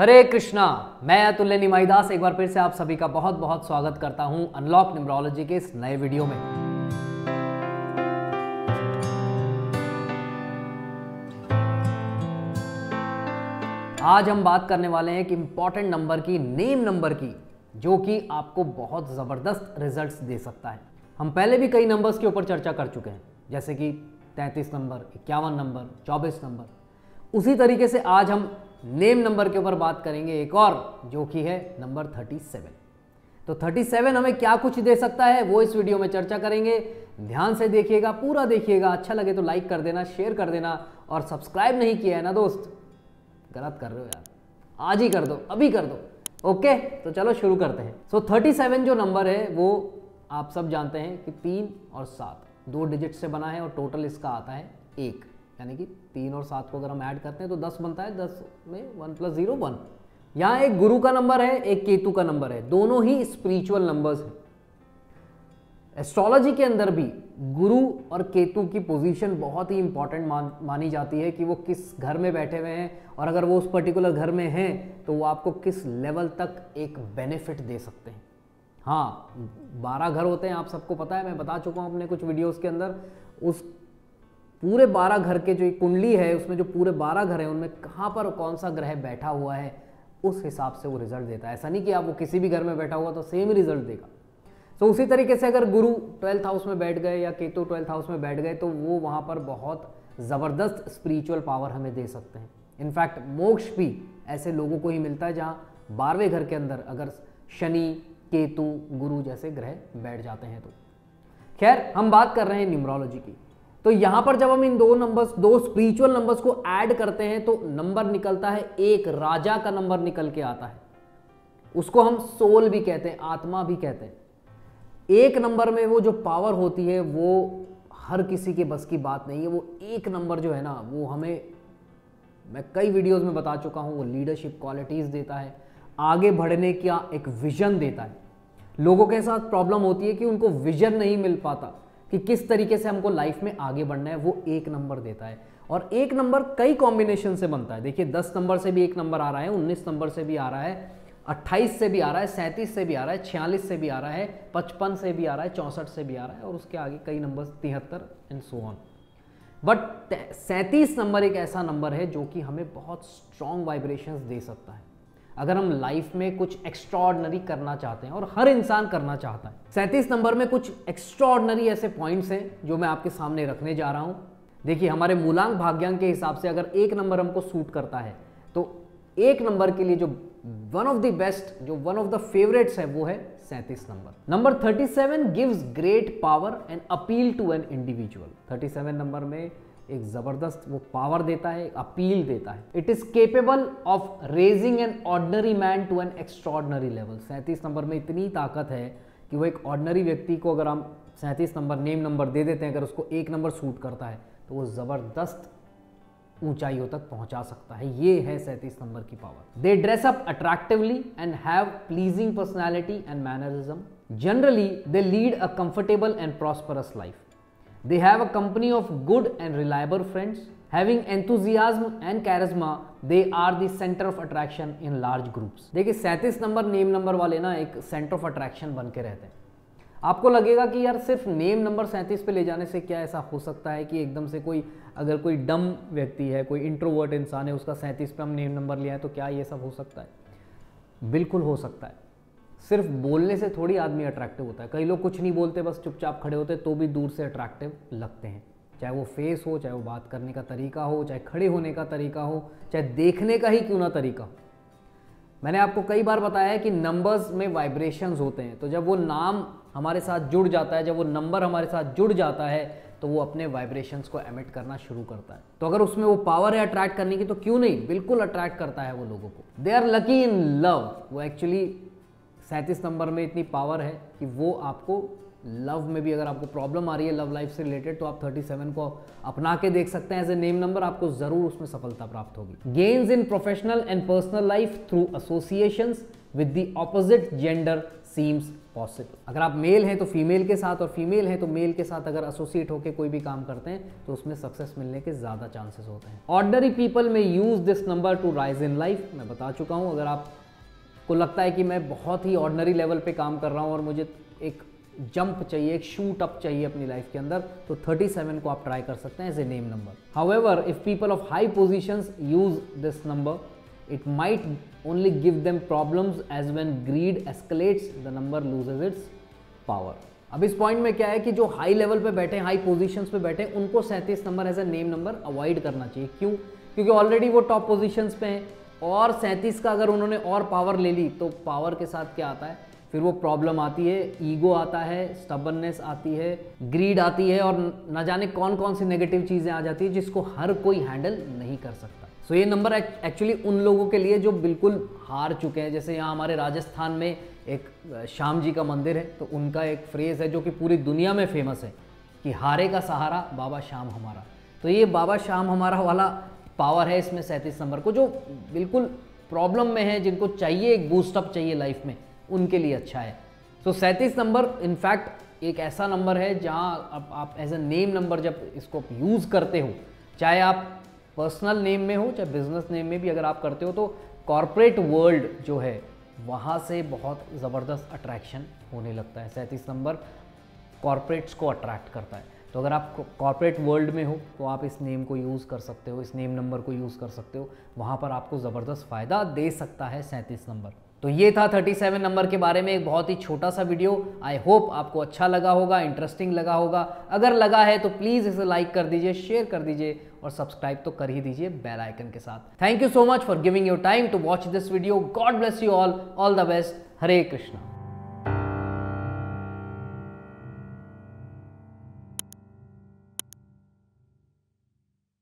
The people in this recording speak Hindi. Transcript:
हरे कृष्णा। मैं अतुल्य निमाईदास एक बार फिर से आप सभी का बहुत बहुत स्वागत करता हूं अनलॉक न्यूमरोलॉजी के इस नए वीडियो में। आज हम बात करने वाले हैं एक इंपॉर्टेंट नंबर की, नेम नंबर की, जो कि आपको बहुत ज़बरदस्त रिजल्ट्स दे सकता है। हम पहले भी कई नंबर्स के ऊपर चर्चा कर चुके हैं, जैसे कि 33 नंबर, 51 नंबर, 24 नंबर। उसी तरीके से आज हम नेम नंबर के ऊपर बात करेंगे एक और, जो कि है नंबर 37। तो 37 हमें क्या कुछ दे सकता है वो इस वीडियो में चर्चा करेंगे। ध्यान से देखिएगा, पूरा देखिएगा। अच्छा लगे तो लाइक कर देना, शेयर कर देना, और सब्सक्राइब नहीं किया है ना दोस्त, गलत कर रहे हो यार, आज ही कर दो, अभी कर दो। ओके, तो चलो शुरू करते हैं। 37 जो नंबर है वो आप सब जानते हैं कि 3 और 7 दो डिजिट से बना है, और टोटल इसका आता है 1, यानी कि 3 और 7 को अगर हम ऐड करते हैं तो 10 बनता है। 10 में 1 + 0 1। यहाँ एक गुरु का नंबर है, एक केतु का नंबर है, दोनों ही स्पिरिचुअल नंबर्स हैं। एस्ट्रोलॉजी के अंदर भी गुरु और केतु की पोजीशन बहुत ही इंपॉर्टेंट मानी जाती है कि वो किस घर में बैठे हुए हैं, और अगर वो उस पर्टिकुलर घर में हैं तो वो आपको किस लेवल तक एक बेनिफिट दे सकते हैं। हाँ, 12 घर होते हैं, आप सबको पता है, मैं बता चुका हूँ अपने कुछ वीडियोस के अंदर। उस पूरे 12 घर के जो एक कुंडली है, उसमें जो पूरे 12 घर हैं उनमें कहाँ पर कौन सा ग्रह बैठा हुआ है, उस हिसाब से वो रिजल्ट देता है। ऐसा नहीं कि आप वो किसी भी घर में बैठा हुआ तो सेम ही रिजल्ट देगा। तो उसी तरीके से अगर गुरु 12th हाउस में बैठ गए या केतु 12th हाउस में बैठ गए तो वो वहाँ पर बहुत ज़बरदस्त स्पिरिचुअल पावर हमें दे सकते हैं। इनफैक्ट मोक्ष भी ऐसे लोगों को ही मिलता है जहाँ 12वें घर के अंदर अगर शनि, केतु, गुरु जैसे ग्रह बैठ जाते हैं। तो खैर, हम बात कर रहे हैं न्यूमरोलॉजी की। तो यहां पर जब हम इन दो स्पिरिचुअल नंबर्स को ऐड करते हैं तो नंबर निकलता है एक, राजा का नंबर निकल के आता है। उसको हम सोल भी कहते हैं, आत्मा भी कहते हैं। एक नंबर में वो जो पावर होती है वो हर किसी के बस की बात नहीं है। वो एक नंबर जो है ना, वो हमें, मैं कई वीडियोस में बता चुका हूं, वो लीडरशिप क्वालिटीज देता है, आगे बढ़ने का एक विजन देता है। लोगों के साथ प्रॉब्लम होती है कि उनको विजन नहीं मिल पाता कि किस तरीके से हमको लाइफ में आगे बढ़ना है, वो एक नंबर देता है। और एक नंबर कई कॉम्बिनेशन से बनता है। देखिए, 10 नंबर से भी एक नंबर आ रहा है, 19 नंबर से भी आ रहा है, 28 से भी आ रहा है, 37 से भी आ रहा है, 46 से भी आ रहा है, 55 से भी आ रहा है, 64 से भी आ रहा है, और उसके आगे कई number 73 and so on. But 37 number एक ऐसा नंबर है जो कि हमें बहुत स्ट्रॉन्ग वाइब्रेशंस दे सकता है अगर हम लाइफ में कुछ एक्स्ट्राऑर्डिनरी करना चाहते हैं, और हर इंसान करना चाहता है। 37 नंबर में कुछ एक्स्ट्राऑर्डिनरी ऐसे पॉइंट्स हैं जो मैं आपके सामने रखने जा रहा हूं। देखिए, हमारे मूलांक भाग्यांक के हिसाब से अगर एक नंबर हमको सूट करता है तो एक नंबर के लिए जो वन ऑफ द बेस्ट, जो वन ऑफ द फेवरेट्स है, वो है 37 number. Number 37 gives great power and appeal to an individual. 37 number में एक जबरदस्त वो पावर देता है, अपील देता है। It is capable of raising an ordinary man to an extraordinary level. 37 number में इतनी ताकत है कि वो एक ऑर्डिनरी व्यक्ति को, अगर हम 37 नंबर नेम नंबर दे देते हैं, अगर उसको एक नंबर सूट करता है तो वो जबरदस्त ऊंचाइयों तक पहुंचा सकता है। ये है 37 नंबर की power. They dress up attractively and have pleasing personality and mannerism. Generally they lead a comfortable and prosperous life. They have a company of good and reliable friends. Having enthusiasm and charisma, they are the center of attraction in large groups. देखिए, 37 नंबर नेम नंबर वाले ना एक सेंटर ऑफ अट्रैक्शन बन के रहते हैं। आपको लगेगा कि यार सिर्फ नेम नंबर 37 पे ले जाने से क्या ऐसा हो सकता है कि एकदम से कोई, अगर कोई डम व्यक्ति है, कोई इंट्रोवर्ट इंसान है, उसका 37 पे हम नेम नंबर लिया है तो क्या ये सब हो सकता है? बिल्कुल हो सकता है। सिर्फ बोलने से थोड़ी आदमी अट्रैक्टिव होता है। कई लोग कुछ नहीं बोलते, बस चुपचाप खड़े होते, तो भी दूर से अट्रैक्टिव लगते हैं। चाहे वो फेस हो, चाहे वो बात करने का तरीका हो, चाहे खड़े होने का तरीका हो, चाहे देखने का ही क्यों ना तरीका हो। मैंने आपको कई बार बताया है कि नंबर्स में वाइब्रेशंस होते हैं, तो जब वो नाम हमारे साथ जुड़ जाता है, जब वो नंबर हमारे साथ जुड़ जाता है, तो वो अपने वाइब्रेशंस को एमिट करना शुरू करता है। तो अगर उसमें वो पावर है अट्रैक्ट करने की, तो क्यों नहीं, बिल्कुल अट्रैक्ट करता है वो लोगों को। They are lucky in love. वो एक्चुअली 37 नंबर में इतनी पावर है कि वो आपको लव में भी, अगर आपको प्रॉब्लम आ रही है लव लाइफ से रिलेटेड, तो आप 37 को अपना के देख सकते हैं एज ए नेम नंबर, आपको जरूर उसमें सफलता प्राप्त होगी। Gains in professional and personal life through associations with the opposite gender seems possible। अगर आप मेल हैं तो फीमेल के साथ, और फीमेल हैं तो मेल के साथ अगर एसोसिएट होकर कोई भी काम करते हैं तो उसमें सक्सेस मिलने के ज़्यादा चांसेस होते हैं। ऑर्डिनरी पीपल में use this number two rise in life. मैं बता चुका हूँ, अगर आपको लगता है कि मैं बहुत ही ऑर्डिनरी लेवल पे काम कर रहा हूँ और मुझे एक जंप चाहिए, एक शूट अप चाहिए अपनी लाइफ के अंदर, तो 37 को आप ट्राई कर सकते हैं as a name number. However if people of high positions use this number, it might only give them problems as when greed escalates the number loses its power। अब इस पॉइंट में क्या है कि जो हाई लेवल पे बैठे हैं, हाई पोजीशंस पे बैठे हैं, उनको 37 number as a name number avoid करना चाहिए। क्यों? क्योंकि ऑलरेडी वो टॉप पोजीशंस पे हैं, और 37 का अगर उन्होंने और पावर ले ली तो पावर के साथ क्या आता है, फिर वो प्रॉब्लम आती है, ईगो आता है, स्टबर्ननेस आती है, ग्रीड आती है, और न जाने कौन कौन सी नेगेटिव चीज़ें आ जाती है जिसको हर कोई हैंडल नहीं कर सकता। सो ये नंबर एक्चुअली उन लोगों के लिए जो बिल्कुल हार चुके हैं। जैसे यहाँ हमारे राजस्थान में एक श्याम जी का मंदिर है, तो उनका एक फ्रेज़ है जो कि पूरी दुनिया में फेमस है कि हारे का सहारा बाबा श्याम हमारा। तो ये बाबा श्याम हमारा वाला पावर है इसमें 37 नंबर को, जो बिल्कुल प्रॉब्लम में है, जिनको चाहिए एक बूस्टअप चाहिए लाइफ में, उनके लिए अच्छा है। सो 37 नंबर इनफैक्ट एक ऐसा नंबर है जहाँ आप एज ए नेम नंबर जब इसको यूज़ करते हो, चाहे आप पर्सनल नेम में हो चाहे बिजनेस नेम में भी अगर आप करते हो, तो कॉर्पोरेट वर्ल्ड जो है वहाँ से बहुत ज़बरदस्त अट्रैक्शन होने लगता है। 37 नंबर कॉर्पोरेट्स को अट्रैक्ट करता है। तो अगर आप कॉर्पोरेट वर्ल्ड में हो तो आप इस नेम को यूज़ कर सकते हो, इस नेम नंबर को यूज़ कर सकते हो, वहाँ पर आपको ज़बरदस्त फ़ायदा दे सकता है 37 नंबर। तो ये था 37 नंबर के बारे में एक बहुत ही छोटा सा वीडियो। आई होप आपको अच्छा लगा होगा, इंटरेस्टिंग लगा होगा। अगर लगा है तो प्लीज़ इसे लाइक कर दीजिए, शेयर कर दीजिए और सब्सक्राइब तो कर ही दीजिए बेल आइकन के साथ। Thank you so much for giving your time to watch this video. God bless you all the best. Hare Krishna.